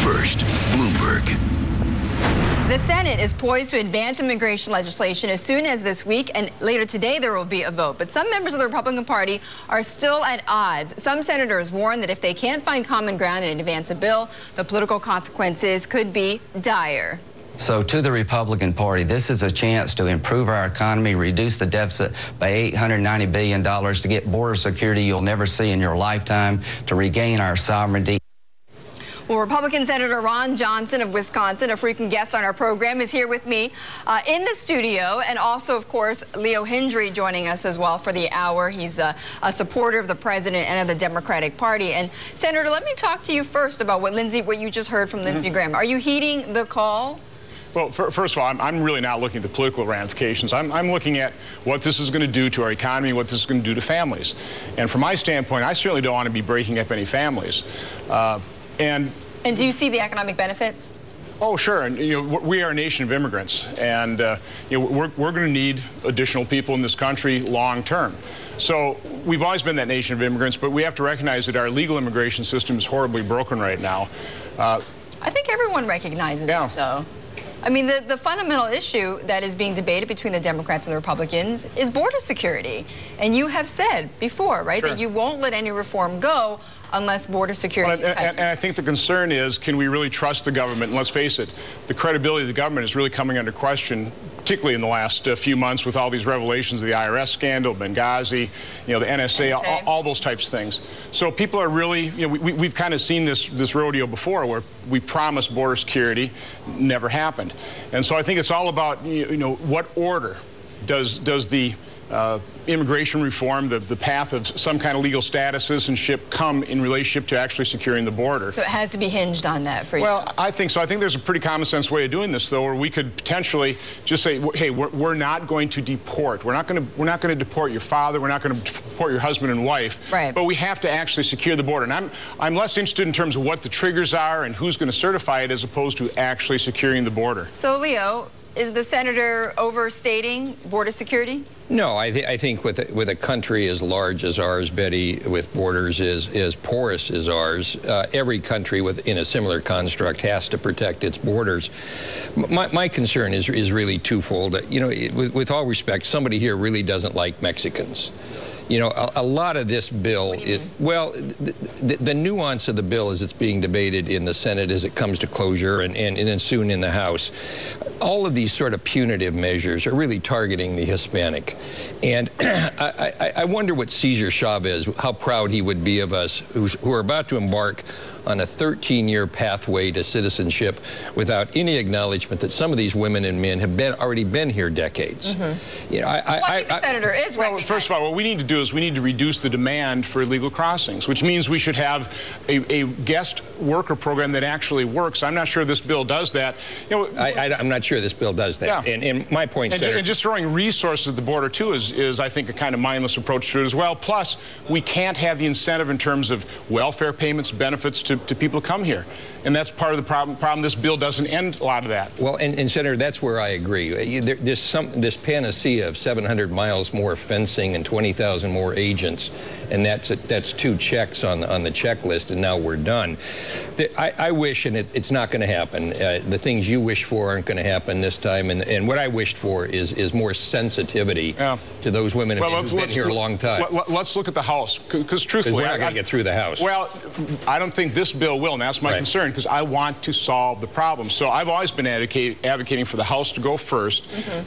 First, Bloomberg. The Senate is poised to advance immigration legislation as soon as this week, and later today there will be a vote. But some members of the Republican Party are still at odds. Some senators warn that if they can't find common ground and advance a bill, the political consequences could be dire. So to the Republican Party, this is a chance to improve our economy, reduce the deficit by $890 billion, to get border security you'll never see in your lifetime, to regain our sovereignty. Well, Republican Senator Ron Johnson of Wisconsin, a frequent guest on our program, is here with me in the studio, and also, of course, Leo Hendry joining us as well for the hour. He's a supporter of the president and of the Democratic Party. And Senator, let me talk to you first about what you just heard from Lindsey Graham. Are you heeding the call? Well, first of all, I'm really not looking at the political ramifications. I'm looking at what this is going to do to our economy, what this is going to do to families. And from my standpoint, I certainly don't want to be breaking up any families. And do you see the economic benefits? Oh, sure. And we are a nation of immigrants, and we're going to need additional people in this country long term. So we've always been that nation of immigrants, but we have to recognize that our legal immigration system is horribly broken right now. I think everyone recognizes that, though. I mean, the fundamental issue that is being debated between the Democrats and the Republicans is border security. And you have said before, right, that you won't let any reform go unless border security is tightened. And I think the concern is, can we really trust the government? And let's face it, the credibility of the government is really coming under question, particularly in the last few months with all these revelations of the IRS scandal, Benghazi, the NSA, all those types of things. So people are really, we've kind of seen this rodeo before where we promised border security, never happened. And so I think it's all about, what order does the immigration reform, the path of some kind of legal status, citizenship, come in relationship to actually securing the border. So it has to be hinged on that for you? Well, I think so. I think there's a pretty common sense way of doing this, though, where we could potentially just say, hey, we're not going to deport. We're not going to deport your father. We're not going to deport your husband and wife. Right. But we have to actually secure the border. And I'm less interested in terms of what the triggers are and who's going to certify it as opposed to actually securing the border. So, Leo, is the senator overstating border security? No, I think with a country as large as ours, Betty, with borders as porous as ours, every country in a similar construct has to protect its borders. My concern is really twofold. With all respect, somebody here really doesn't like Mexicans. A lot of this bill is, well, the nuance of the bill as it's being debated in the Senate as it comes to closure and then soon in the House, all of these sort of punitive measures are really targeting the Hispanic. And I wonder what Cesar Chavez, how proud he would be of us who are about to embark on a 13-year pathway to citizenship without any acknowledgement that some of these women and men have already been here decades. I think the senator is well, first of all, what we need to do is we need to reduce the demand for illegal crossings, which means we should have a guest worker program that actually works. I'm not sure this bill does that. I'm not sure this bill does that. Yeah. And my point, and just throwing resources at the border, too, is I think, a kind of mindless approach to it as well. Plus, we can't have the incentive in terms of welfare payments, benefits to people to come here. And that's part of the problem. This bill doesn't end a lot of that. Well, and Senator, that's where I agree. There's this panacea of 700 miles more fencing and 20,000 more agents, and that's 2 checks on the checklist, and now we're done. I wish, and it's not going to happen. The things you wish for aren't going to happen this time, and what I wished for is more sensitivity to those women who've been here a long time. Let's look at the House, because truthfully, we're not going to get through the House. Well, I don't think this bill will, and that's my concern, because I want to solve the problem. So I've always been advocating for the House to go first,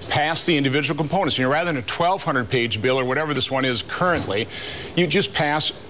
pass the individual components. Rather than a 1,200-page bill or whatever this one is currently, you just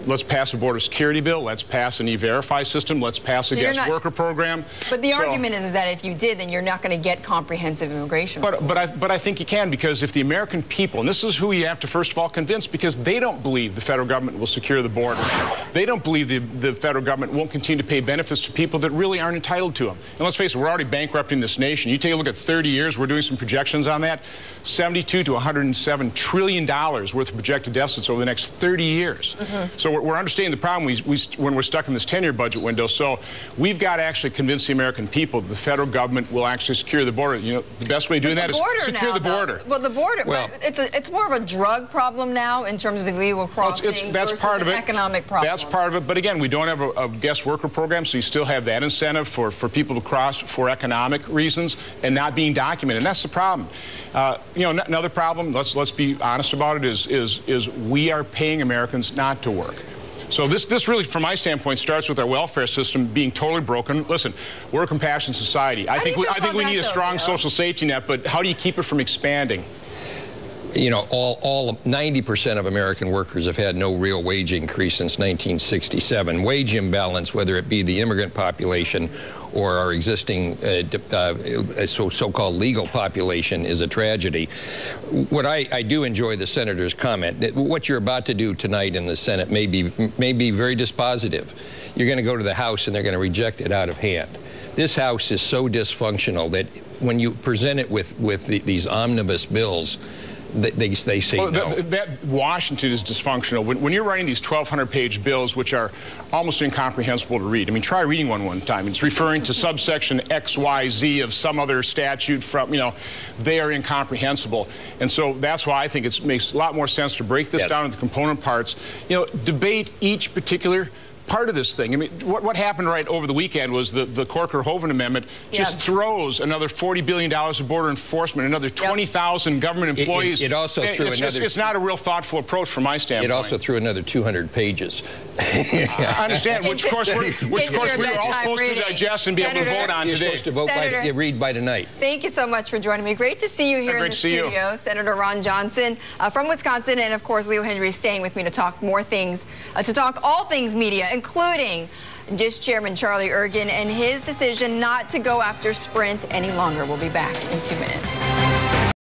let's pass a border security bill, let's pass an E-Verify system, let's pass a guest worker program. But the argument is that if you did, then you're not going to get comprehensive immigration. But I think you can, because if the American people, and this is who you have to first of all convince, because they don't believe the federal government will secure the border. They don't believe the federal government won't continue to pay benefits to people that really aren't entitled to them. And let's face it, we're already bankrupting this nation. You take a look at 30 years, we're doing some projections on that, $72 to $107 trillion worth of projected deficits over the next 30 years. So So we're understanding the problem when we're stuck in this 10-year budget window. So we've got to actually convince the American people that the federal government will actually secure the border. You know, the best way of doing that is secure the border. Well, the border, well, it's more of a drug problem now in terms of illegal crossings that's part of it. Economic problem. That's part of it. But again, we don't have a guest worker program, so you still have that incentive for people to cross for economic reasons and not being documented. And that's the problem. You know, another problem, let's be honest about it, is we are paying Americans not to work. So this really, from my standpoint, starts with our welfare system being totally broken. Listen, we're a compassionate society. I think we need a strong social safety net, but how do you keep it from expanding? You know, 90% of American workers have had no real wage increase since 1967. Wage imbalance, whether it be the immigrant population or our existing so-called legal population, is a tragedy. What I do enjoy the senator's comment. What you're about to do tonight in the Senate may be very dispositive. You're going to go to the House and they're going to reject it out of hand. This House is so dysfunctional that when you present it with these omnibus bills, they say no. That Washington is dysfunctional. When you're writing these 1,200-page bills, which are almost incomprehensible to read. I mean, try reading one time. It's referring to subsection XYZ of some other statute from, you know, they are incomprehensible. And so that's why I think it makes a lot more sense to break this down into component parts. You know, debate each particular part of this thing. I mean, what happened right over the weekend was the Corker-Hoven Amendment just throws another $40 billion of border enforcement, another 20,000 government employees. It also threw it's not a real thoughtful approach from my standpoint. It also threw another 200 pages. I understand, which of course we were all supposed to digest and be able to vote on today. You're supposed to vote read by tonight. Thank you so much for joining me. Great to see you here in the studio. Senator Ron Johnson from Wisconsin, and of course Leo Henry staying with me to talk more things, to talk all things media, including DISH Chairman Charlie Ergen and his decision not to go after Sprint any longer. We'll be back in 2 minutes.